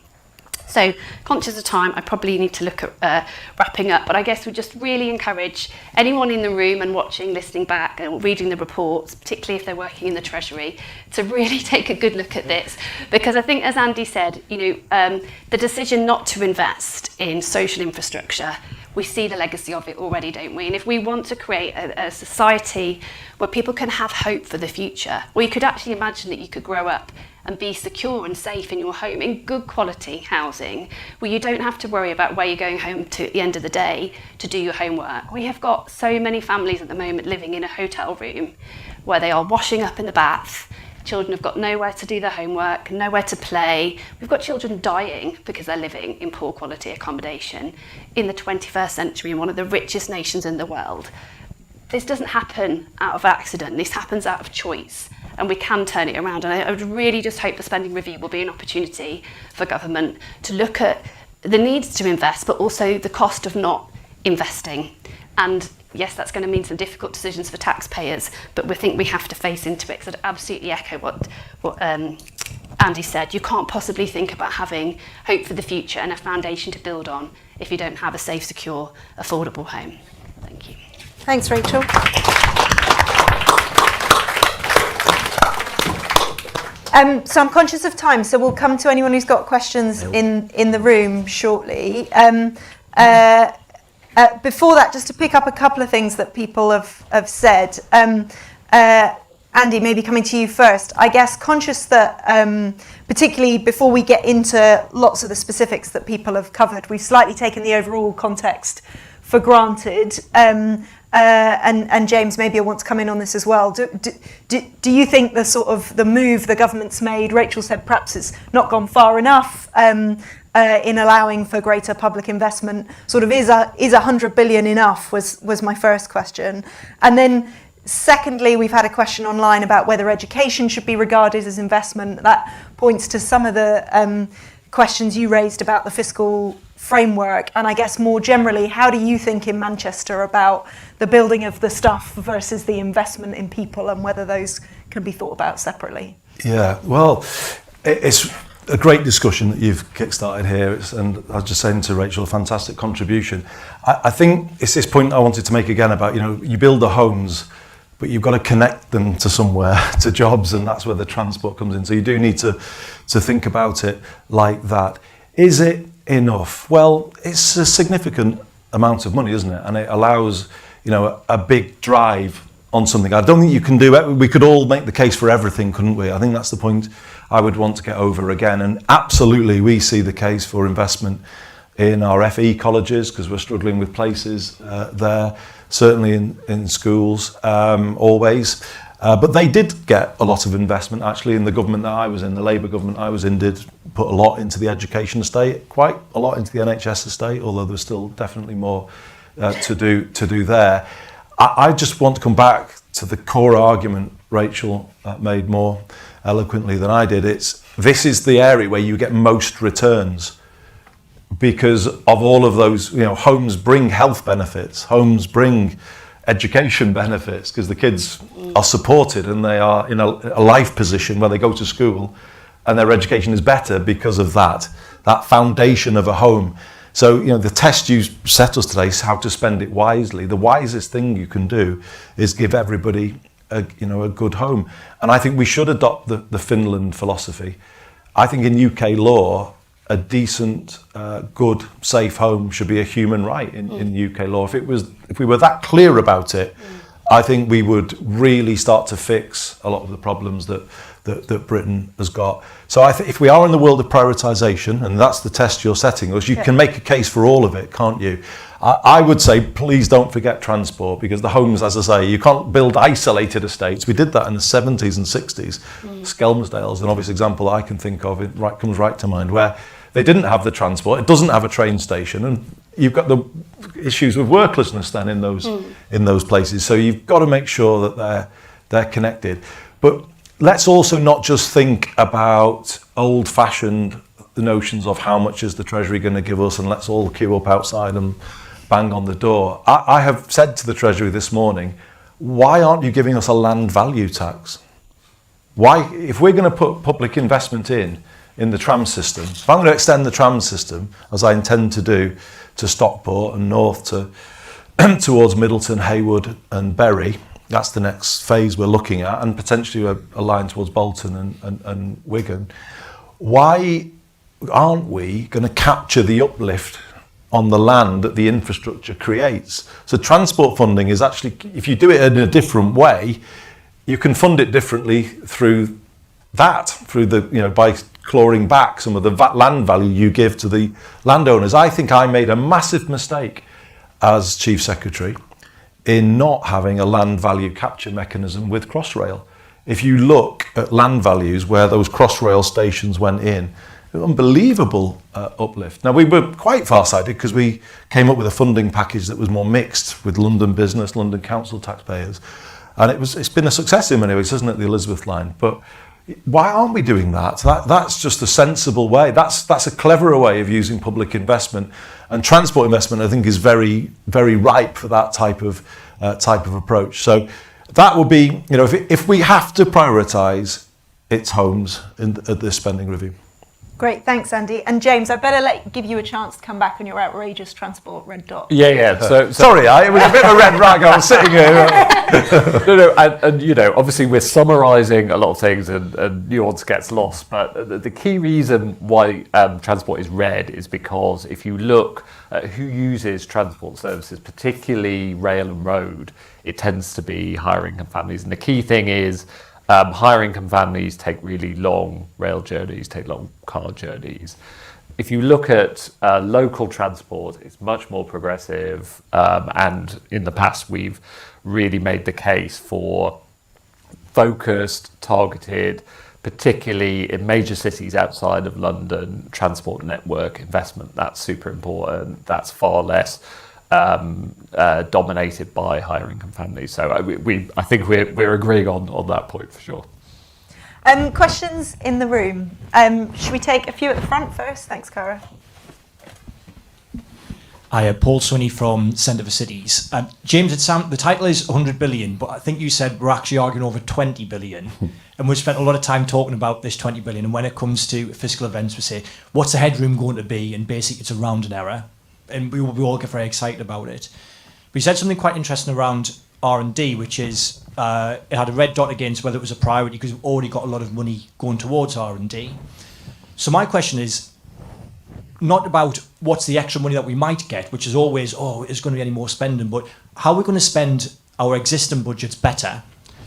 So, conscious of time, I probably need to look at wrapping up, but I guess we just really encourage anyone in the room and watching, listening back and reading the reports, particularly if they're working in the Treasury, to really take a good look at this. Because I think, as Andy said, the decision not to invest in social infrastructure, we see the legacy of it already, don't we? And if we want to create a society where people can have hope for the future, where you could actually imagine that you could grow up and be secure and safe in your home, in good quality housing, where you don't have to worry about where you're going home to at the end of the day to do your homework. We have got so many families at the moment living in a hotel room where they are washing up in the bath. Children have got nowhere to do their homework, nowhere to play. We've got children dying because they're living in poor quality accommodation in the 21st century in one of the richest nations in the world. this doesn't happen out of accident. This happens out of choice, and we can turn it around. And I would really just hope the spending review will be an opportunity for government to look at the needs to invest, but also the cost of not investing. And yes, that's going to mean some difficult decisions for taxpayers, but we think we have to face into it. Because I'd absolutely echo what Andy said. You can't possibly think about having hope for the future and a foundation to build on if you don't have a safe, secure, affordable home. Thank you. Thanks, Rachel. So I'm conscious of time, so we'll come to anyone who's got questions in the room shortly. Before that, just to pick up a couple of things that people have said. Andy, maybe coming to you first. I guess conscious that, particularly before we get into lots of the specifics that people have covered, we've slightly taken the overall context for granted. And James, maybe I want to come in on this as well. Do you think the sort of the move the government's made, Rachel said perhaps it's not gone far enough in allowing for greater public investment, sort of is 100 billion enough was my first question. And then secondly, we've had a question online about whether education should be regarded as investment. That points to some of the questions you raised about the fiscal framework, and I guess more generally, how do you think in Manchester about the building of the stuff versus the investment in people, and whether those can be thought about separately? Yeah, well, it's a great discussion that you've kickstarted here, and I was just saying to Rachel, a fantastic contribution. I think it's this point I wanted to make again about, you build the homes, but you've got to connect them to somewhere, to jobs, and that's where the transport comes in. So you do need to think about it like that. Is it enough? Well, it's a significant amount of money, isn't it? And it allows, a big drive on something. I don't think you can do it. We could all make the case for everything, couldn't we? I think that's the point I would want to get over again. And absolutely, we see the case for investment in our FE colleges, because we're struggling with places there, certainly in schools, always. But they did get a lot of investment, actually, in the government that I was in. The Labour government I was in did put a lot into the education estate, quite a lot into the NHS estate, although there's still definitely more to do there. I just want to come back to the core argument Rachel made more eloquently than I did. This is the area where you get most returns, because of all of those, homes bring health benefits, homes bring education benefits, because the kids are supported and they are in a life position where they go to school and their education is better because of that foundation of a home. So, the test you set us today is how to spend it wisely. The wisest thing you can do is give everybody a good home. And I think we should adopt the Finland philosophy. I think in UK law, a decent, good, safe home should be a human right in UK law. If we were that clear about it, I think we would really start to fix a lot of the problems that Britain has got. So I think if we are in the world of prioritisation, and that's the test you're setting us, you can make a case for all of it, can't you? I would say, please don't forget transport, because the homes, as I say, you can't build isolated estates. We did that in the 70s and 60s. Skelmersdale's an obvious example I can think of, comes right to mind, where they didn't have the transport, it doesn't have a train station, and you've got the issues with worklessness then in those places. So you've got to make sure that they're connected. But let's also not just think about old-fashioned notions of how much is the Treasury going to give us, and let's all queue up outside and bang on the door. I have said to the Treasury this morning, why aren't you giving us a land value tax? Why, if we're going to put public investment in the tram system, if I'm going to extend the tram system, as I intend to do, to Stockport and north towards Middleton, Haywood and Bury, that's the next phase we're looking at, and potentially a line towards Bolton and Wigan. Why aren't we going to capture the uplift on the land that the infrastructure creates? So transport funding is actually, if you do it in a different way, you can fund it differently through by clawing back some of the land value you give to the landowners. I think I made a massive mistake as Chief Secretary in not having a land value capture mechanism with Crossrail. If you look at land values where those Crossrail stations went in, unbelievable uplift. Now, we were quite far-sighted because we came up with a funding package that was more mixed with London business, London council taxpayers. And it's been a success in many ways, hasn't it, the Elizabeth line? But why aren't we doing that? That's just a sensible way. That's a cleverer way of using public investment. And transport investment, I think, is very, very ripe for that type of approach. So that would be, if we have to prioritise, it's homes at this spending review. Great, thanks, Andy. And James, I better give you a chance to come back on your outrageous transport red dot. Yeah. So sorry, it was a bit of a red rag. I was sitting here. No, and obviously we're summarising a lot of things, and nuance gets lost. But the key reason why transport is red is because if you look at who uses transport services, particularly rail and road, it tends to be higher income families. And the key thing is, higher income families take really long rail journeys, take long car journeys. If you look at local transport, it's much more progressive, and in the past we've really made the case for focused, targeted, particularly in major cities outside of London, transport network investment. That's super important. That's far less dominated by higher income families. So I think we're agreeing on that point for sure. Questions in the room? Should we take a few at the front first? Thanks, Cara. Hi, Paul Swinney from Centre for Cities. James, the title is 100 billion, but I think you said we're actually arguing over 20 billion. And we've spent a lot of time talking about this 20 billion. And when it comes to fiscal events, we say, what's the headroom going to be? And basically, it's a rounded error. And we all get very excited about it. But you said something quite interesting around R&D, which is it had a red dot against whether it was a priority because we've already got a lot of money going towards R&D. So my question is not about what's the extra money that we might get, which is always, is going to be any more spending, but how are we going to spend our existing budgets better,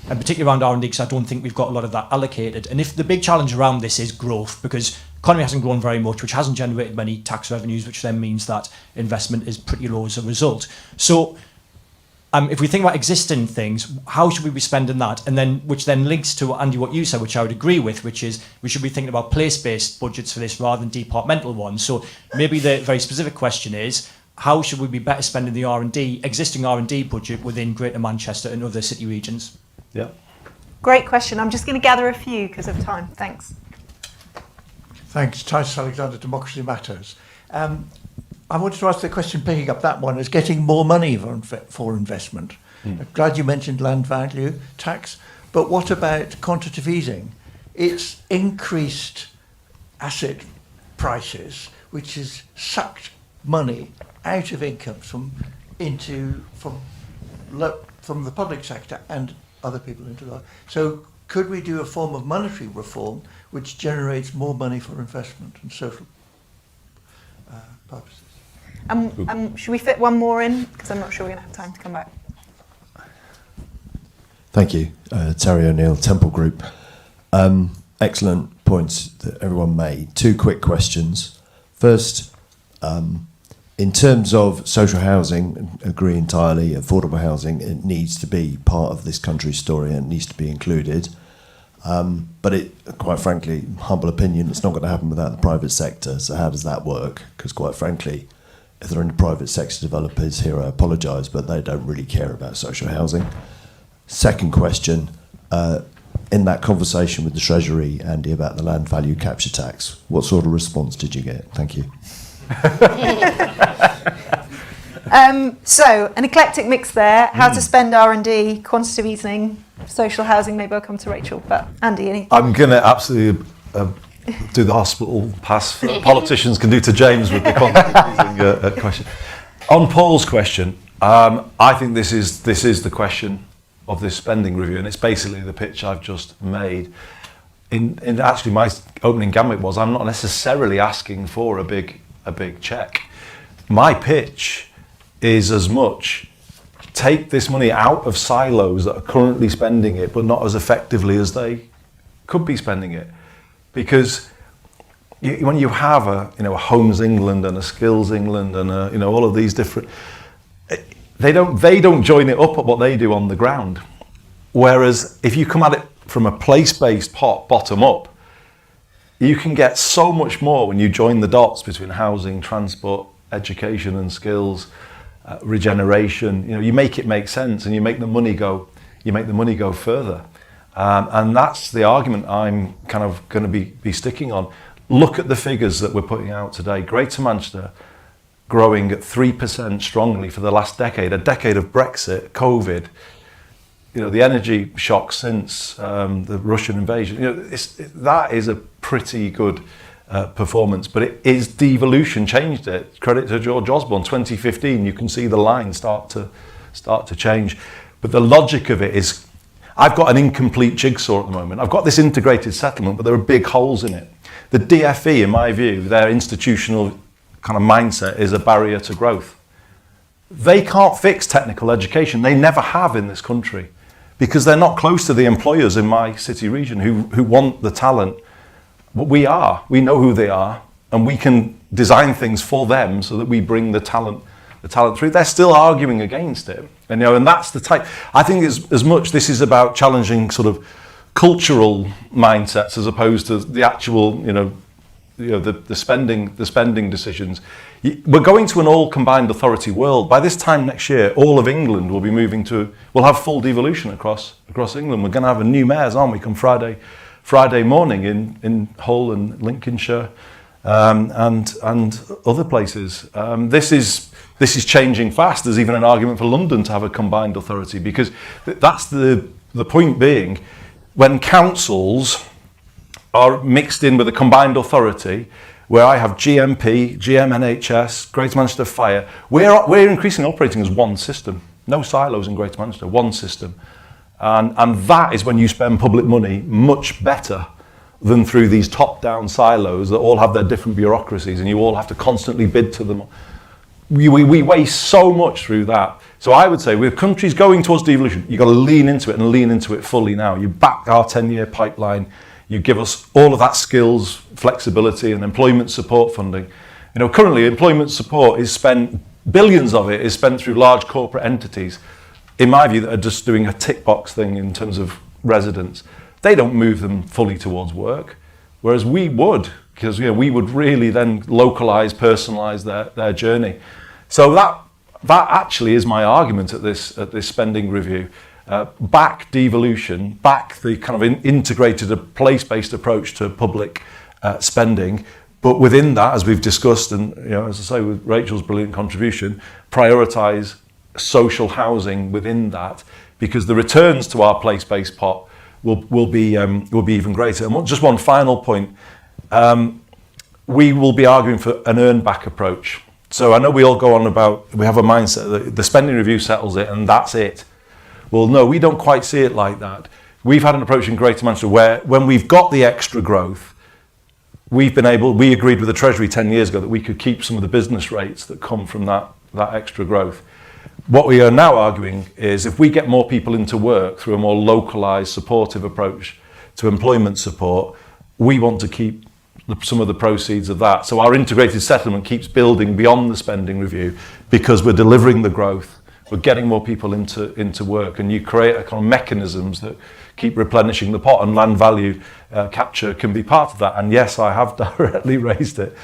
and particularly around R&D, because I don't think we've got a lot of that allocated. And if the big challenge around this is growth, because economy hasn't grown very much, which hasn't generated many tax revenues, which then means that investment is pretty low as a result. So if we think about existing things, how should we be spending that? And then, which then links to, Andy, what you said, which I would agree with, which is we should be thinking about place-based budgets for this rather than departmental ones. So maybe the very specific question is, how should we be better spending the existing R&D budget within Greater Manchester and other city regions? Yeah. Great question. I'm just going to gather a few because of time. Thanks. Thanks. Titus Alexander, Democracy Matters. I wanted to ask the question, picking up that one, is getting more money for investment. I'm glad you mentioned land value tax, but what about quantitative easing? It's increased asset prices, which has sucked money out of income from the public sector and other people into that. So could we do a form of monetary reform which generates more money for investment and social purposes? Should we fit one more in? Because I'm not sure we're going to have time to come back. Thank you. Terry O'Neill, Temple Group. Excellent points that everyone made. Two quick questions. First, in terms of social housing, agree entirely, affordable housing, it needs to be part of this country's story and it needs to be included. But quite frankly, humble opinion, it's not going to happen without the private sector. So how does that work? Because quite frankly, if there are any private sector developers here, I apologise, but they don't really care about social housing. Second question, in that conversation with the Treasury, Andy, about the land value capture tax, what sort of response did you get? Thank you. So, an eclectic mix there. How to spend R&D, quantitative easing, social housing. Maybe I'll come to Rachel, but Andy, anything? I'm going to absolutely do the hospital pass politicians can do to James with the quantitative question. On Paul's question, I think this is the question of this spending review, and it's basically the pitch I've just made. In actually my opening gambit was I'm not necessarily asking for a big check. My pitch is as much take this money out of silos that are currently spending it, but not as effectively as they could be spending it. Because when you have a Homes England and a Skills England and all of these different, they don't join it up at what they do on the ground. Whereas if you come at it from a place-based pot, bottom up, you can get so much more when you join the dots between housing, transport, education and skills, regeneration. You make it make sense, and you make the money go further. And that's the argument I'm kind of going to be sticking on. Look at the figures that we're putting out today. Greater Manchester growing at 3% strongly for the last decade, a decade of Brexit, COVID, the energy shock since the Russian invasion. That is a pretty good performance, but it is devolution changed it. Credit to George Osborne, 2015. You can see the line start to change, but the logic of it is, I've got an incomplete jigsaw at the moment. I've got this integrated settlement, but there are big holes in it. The DFE, in my view, their institutional kind of mindset is a barrier to growth. They can't fix technical education. They never have in this country, because they're not close to the employers in my city region who want the talent. But we know who they are, and we can design things for them so that we bring the talent through. They're still arguing against it. And that's the type. I think as much this is about challenging sort of cultural mindsets as opposed to the actual, the spending decisions. We're going to an all combined authority world. By this time next year, all of England will be we'll have full devolution across England. We're going to have a new mayors, aren't we, come Friday morning in Hull and Lincolnshire, and other places. This is changing fast. There's even an argument for London to have a combined authority, because that's the point being, when councils are mixed in with a combined authority, where I have GMP, GMNHS, Greater Manchester Fire, we're increasingly operating as one system. No silos in Greater Manchester, one system. And that is when you spend public money much better than through these top-down silos that all have their different bureaucracies, and you all have to constantly bid to them. We waste so much through that. So I would say, with countries going towards devolution, you've got to lean into it, and lean into it fully now. You back our 10-year pipeline. You give us all of that skills, flexibility, and employment support funding. Currently employment support is spent, billions of it is spent through large corporate entities, in my view, that are just doing a tick box thing in terms of residents. They don't move them fully towards work, whereas we would, because we would really then localise, personalise their journey. So that actually is my argument at this spending review. Back devolution, back the kind of integrated, place-based approach to public spending, but within that, as we've discussed, and as I say, with Rachel's brilliant contribution, prioritise social housing within that, because the returns to our place-based pot will be even greater. And just one final point, we will be arguing for an earn back approach. So I know we all go on about, we have a mindset that the spending review settles it and that's it. Well, no, we don't quite see it like that. We've had an approach in Greater Manchester where, when we've got the extra growth, we agreed with the Treasury 10 years ago that we could keep some of the business rates that come from that extra growth. What we are now arguing is, if we get more people into work through a more localised, supportive approach to employment support, we want to keep some of the proceeds of that. So our integrated settlement keeps building beyond the spending review, because we're delivering the growth. We're getting more people into work, and you create a kind of mechanisms that keep replenishing the pot, and land value capture can be part of that. And yes, I have directly raised it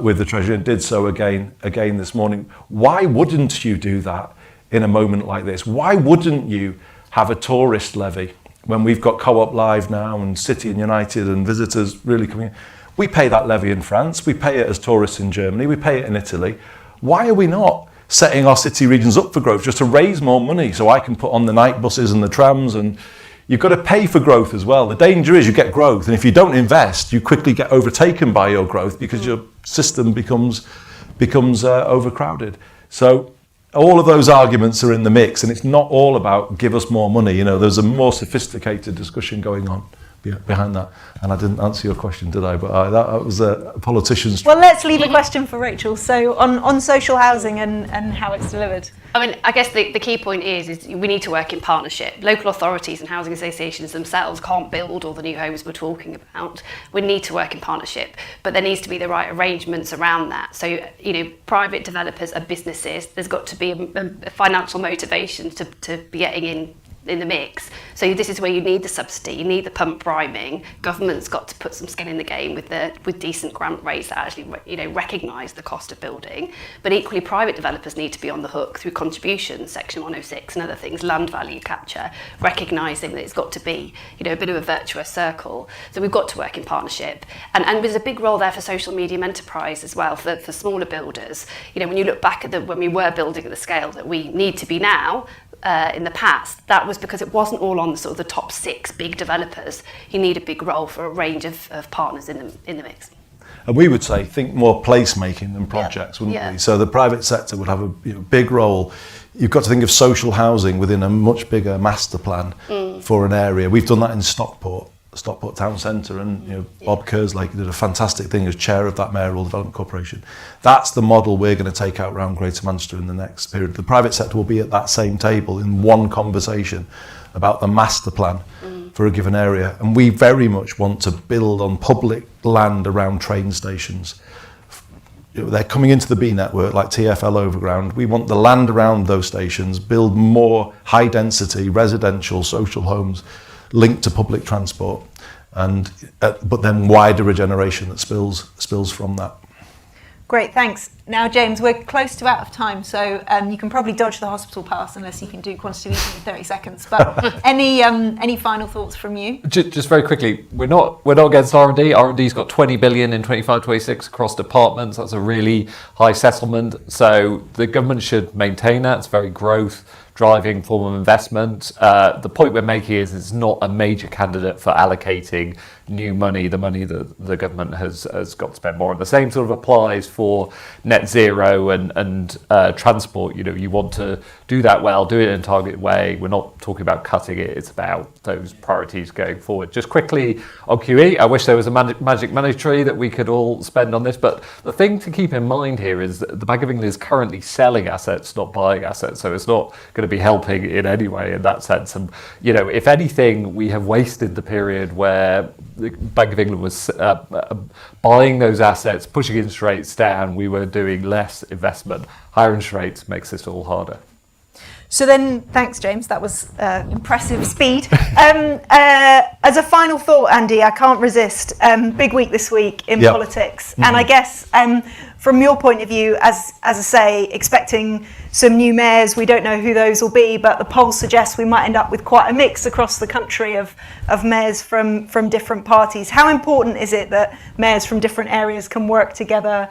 with the Treasury, and did so again this morning. Why wouldn't you do that in a moment like this? Why wouldn't you have a tourist levy when we've got Co-op Live now, and City and United and visitors really coming in? We pay that levy in France, we pay it as tourists in Germany, we pay it in Italy. Why are we not setting our city regions up for growth, just to raise more money so I can put on the night buses and the trams? And you've got to pay for growth as well. The danger is you get growth, and if you don't invest, you quickly get overtaken by your growth, because your system becomes overcrowded. So all of those arguments are in the mix, and it's not all about give us more money. There's a more sophisticated discussion going on behind that. And I didn't answer your question, did I? But that was a politician's... Well, let's leave a question for Rachel. So on social housing and how it's delivered. I guess the key point is we need to work in partnership. Local authorities and housing associations themselves can't build all the new homes we're talking about. We need to work in partnership, but there needs to be the right arrangements around that. So, private developers are businesses. There's got to be a financial motivation to be getting in in the mix. So this is where you need the subsidy, you need the pump priming. Government's got to put some skin in the game with decent grant rates that actually recognise the cost of building. But equally, private developers need to be on the hook through contributions, Section 106 and other things, land value capture, recognising that it's got to be a bit of a virtuous circle. So we've got to work in partnership, and there's a big role there for social medium enterprise as well for smaller builders. When you look back at when we were building at the scale that we need to be now. In the past, that was because it wasn't all on the top 6 big developers. You need a big role for a range of partners in the mix. And we would say, think more placemaking than projects, wouldn't we? So the private sector would have a big role. You've got to think of social housing within a much bigger master plan for an area. We've done that in Stockport Town Centre, and Bob Kerslake did a fantastic thing as chair of that mayoral development corporation. That's the model we're going to take out around Greater Manchester in the next period. The private sector will be at that same table in one conversation about the master plan for a given area, and we very much want to build on public land around train stations. They're coming into the B network like TfL Overground. We want the land around those stations, build more high density residential social homes linked to public transport, and but then wider regeneration that spills from that. Great, thanks. Now, James, we're close to out of time, so you can probably dodge the hospital pass unless you can do quantitative easing in 30 seconds. But any final thoughts from you? Just very quickly, we're not against R&D. R&D's got 20 billion in 25-26 across departments. That's a really high settlement. So the government should maintain that. It's very growth driving form of investment. The point we're making is it's not a major candidate for allocating new money, the money that the government has got to spend more. And the same sort of applies for net zero and transport. You want to do that well, do it in a targeted way. We're not talking about cutting it, it's about those priorities going forward. Just quickly on QE, I wish there was a magic money tree that we could all spend on this, but the thing to keep in mind here is that the Bank of England is currently selling assets, not buying assets, so it's not going to be helping in any way in that sense. And if anything, we have wasted the period where the Bank of England was buying those assets, pushing interest rates down. We were doing less investment. Higher interest rates makes this all harder. So then, thanks, James. That was impressive speed. As a final thought, Andy, I can't resist. Big week this week in politics. Mm-hmm. And I guess from your point of view, as I say, expecting some new mayors, we don't know who those will be, but the polls suggest we might end up with quite a mix across the country of mayors from different parties. How important is it that mayors from different areas can work together?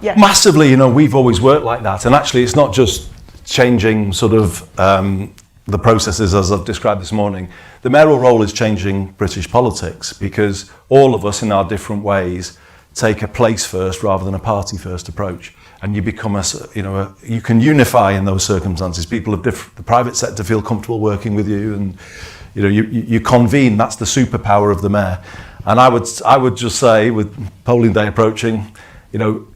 Massively, we've always worked like that. And actually, it's not just changing sort of the processes as I've described this morning. The mayoral role is changing British politics because all of us in our different ways take a place first rather than a party first approach, and you become you can unify in those circumstances. People of the private sector feel comfortable working with you, and you convene. That's the superpower of the mayor. And I would just say, with polling day approaching,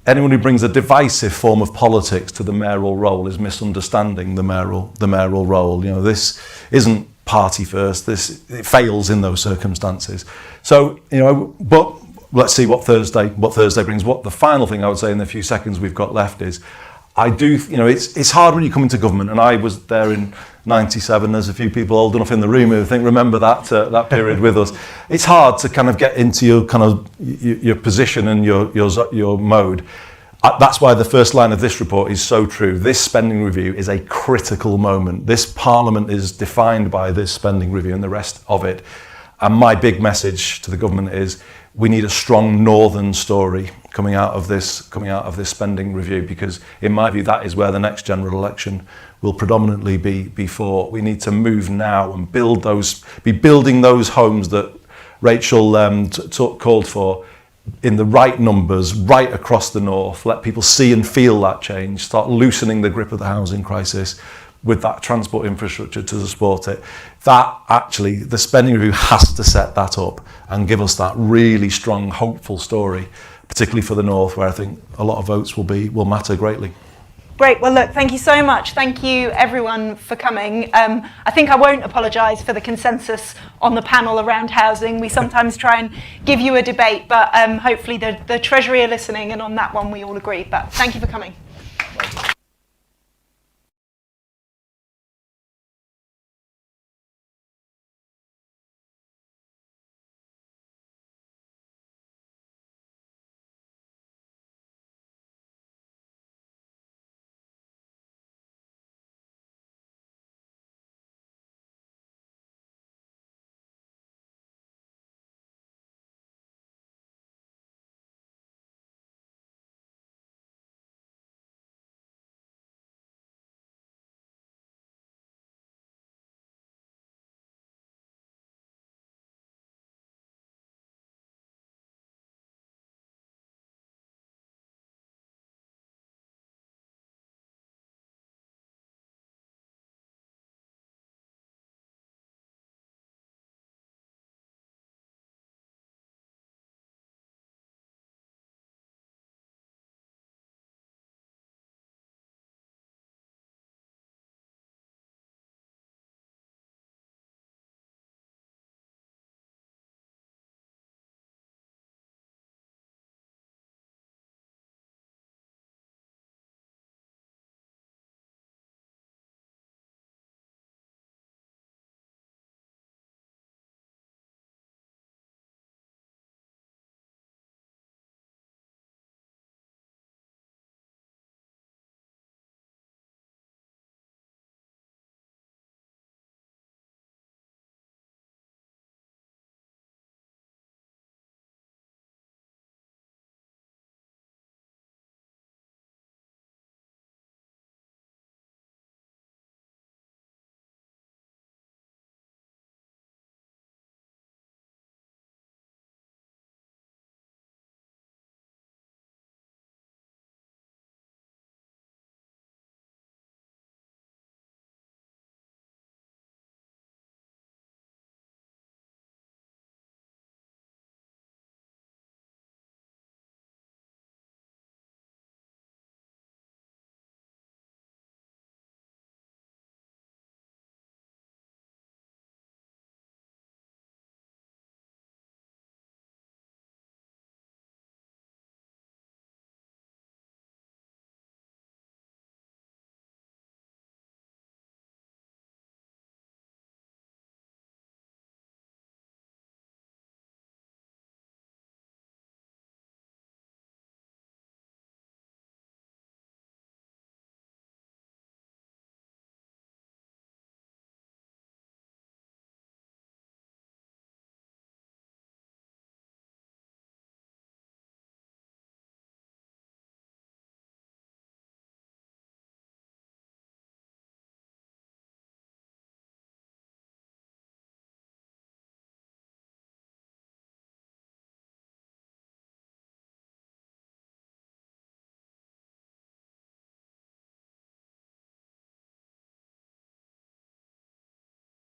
anyone who brings a divisive form of politics to the mayoral role is misunderstanding the mayoral role. This isn't party first. It fails in those circumstances. So but let's see what Thursday brings. What the final thing I would say in the few seconds we've got left is, I do. It's hard when you come into government, and I was there in '97. There's a few people old enough in the room who remember that period with us. It's hard to kind of get into your position and your mode. That's why the first line of this report is so true. This spending review is a critical moment. This Parliament is defined by this spending review and the rest of it. And my big message to the government is, we need a strong northern story coming out of this spending review, because in my view that is where the next general election will predominantly be for. We need to move now and be building those homes that Rachel called for in the right numbers right across the north. Let people see and feel that change. Start loosening the grip of the housing crisis with that transport infrastructure to support it. That actually, the spending review has to set that up and give us that really strong, hopeful story, particularly for the north, where I think a lot of votes will matter greatly. Great. Well, look, thank you so much. Thank you, everyone, for coming. I think I won't apologise for the consensus on the panel around housing. We sometimes try and give you a debate, but hopefully the Treasury are listening, and on that one we all agree. But thank you for coming.